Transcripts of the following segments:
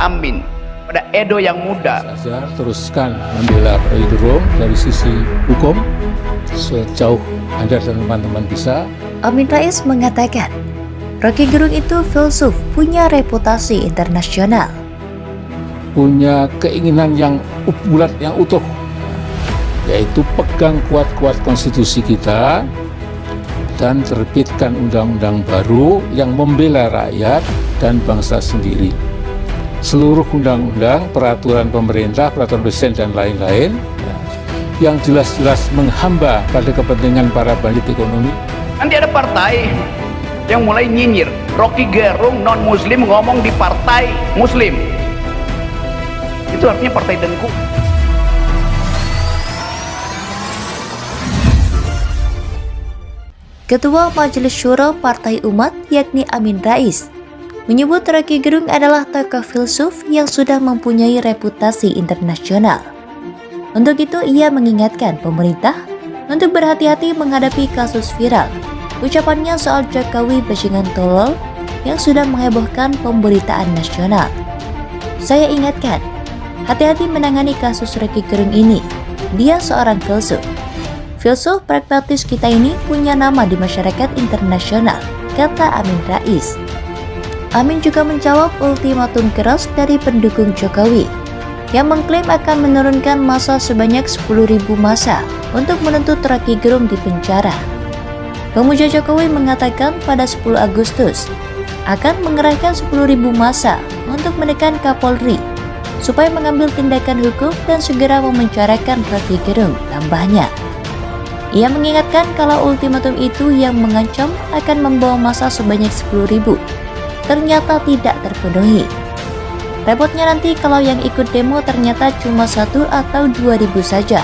Amin, pada Edo yang muda. Saya teruskan membela Roky Gerung dari sisi hukum sejauh Anda dan teman-teman bisa. Amin Rais mengatakan, Roky Gerung itu filsuf, punya reputasi internasional. Punya keinginan yang bulat, yang utuh, yaitu pegang kuat-kuat konstitusi kita dan terbitkan undang-undang baru yang membela rakyat dan bangsa sendiri. Seluruh undang-undang, peraturan pemerintah, peraturan presiden dan lain-lain yang jelas-jelas menghamba pada kepentingan para bandit ekonomi. Nanti ada partai yang mulai nyinyir, Roky Gerung non-muslim ngomong di partai muslim. Itu artinya partai dengku. Ketua Majelis Syuro Partai Umat yakni Amin Rais menyebut Roky Gerung adalah tokoh filsuf yang sudah mempunyai reputasi internasional. Untuk itu ia mengingatkan pemerintah untuk berhati-hati menghadapi kasus viral ucapannya soal Jokowi bajingan tolol yang sudah menghebohkan pemberitaan nasional. Saya ingatkan, hati-hati menangani kasus Roky Gerung ini. Dia seorang filsuf. Filsuf pragmatis kita ini punya nama di masyarakat internasional, kata Amin Rais. Amin juga menjawab ultimatum keras dari pendukung Jokowi yang mengklaim akan menurunkan massa sebanyak 10.000 massa untuk menuntut Roky Gerung di penjara. Pemuja Jokowi mengatakan pada 10 Agustus akan mengerahkan 10.000 massa untuk menekan Kapolri supaya mengambil tindakan hukum dan segera memenjarakan Roky Gerung, tambahnya. Ia mengingatkan kalau ultimatum itu yang mengancam akan membawa massa sebanyak 10.000 ternyata tidak terpenuhi. Repotnya nanti kalau yang ikut demo ternyata cuma 1 atau 2.000 saja.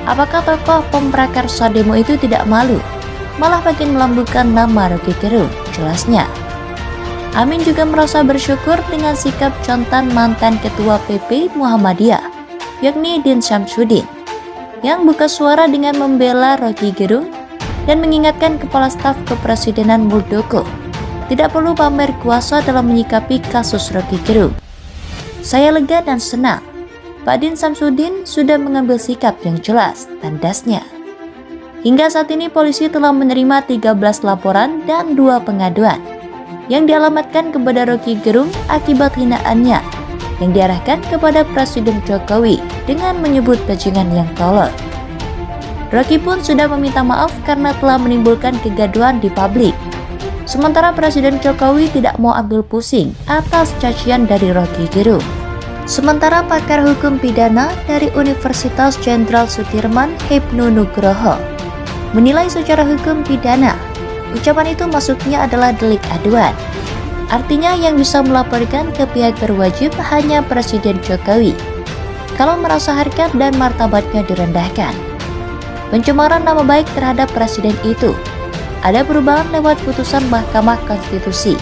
Apakah tokoh pemprakarsa demo itu tidak malu? Malah makin melambungkan nama Roky Gerung, jelasnya. Amin juga merasa bersyukur dengan sikap contan mantan Ketua PP Muhammadiyah, yakni Din Syamsuddin, yang buka suara dengan membela Roky Gerung dan mengingatkan Kepala Staf Kepresidenan Muldoko tidak perlu pamer kuasa dalam menyikapi kasus Roky Gerung. Saya lega dan senang, Pak Din Syamsuddin sudah mengambil sikap yang jelas, tandasnya. Hingga saat ini polisi telah menerima 13 laporan dan 2 pengaduan yang dialamatkan kepada Roky Gerung akibat hinaannya yang diarahkan kepada Presiden Jokowi dengan menyebut bajingan yang tolol. Roky pun sudah meminta maaf karena telah menimbulkan kegaduhan di publik. Sementara Presiden Jokowi tidak mau ambil pusing atas cacian dari Roky Gerung. Sementara pakar hukum pidana dari Universitas Jenderal Sudirman, Hipnu Nugroho, menilai secara hukum pidana, ucapan itu masuknya adalah delik aduan. Artinya yang bisa melaporkan ke pihak berwajib hanya Presiden Jokowi kalau merasa harkat dan martabatnya direndahkan. Pencemaran nama baik terhadap Presiden itu ada perubahan lewat putusan Mahkamah Konstitusi.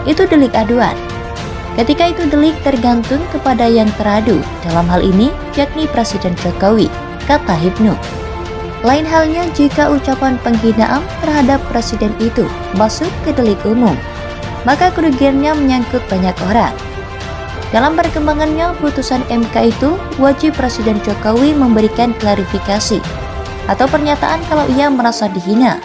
Itu delik aduan. Ketika itu delik tergantung kepada yang teradu, dalam hal ini yakni Presiden Jokowi, kata Hipnu. Lain halnya jika ucapan penghinaan terhadap presiden itu masuk ke delik umum, maka kerugiannya menyangkut banyak orang. Dalam perkembangannya, putusan MK itu wajib Presiden Jokowi memberikan klarifikasi atau pernyataan kalau ia merasa dihina,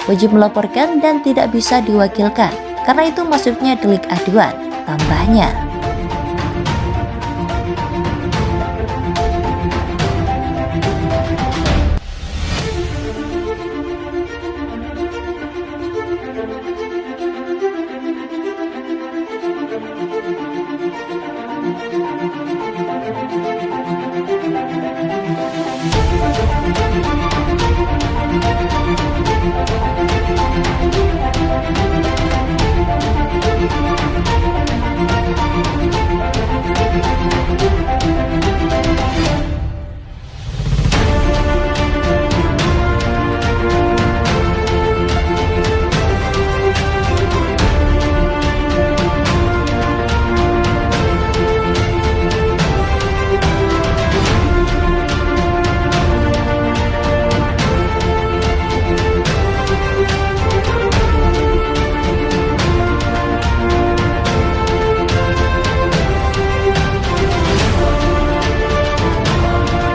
wajib melaporkan dan tidak bisa diwakilkan, karena itu masuknya delik aduan, tambahnya.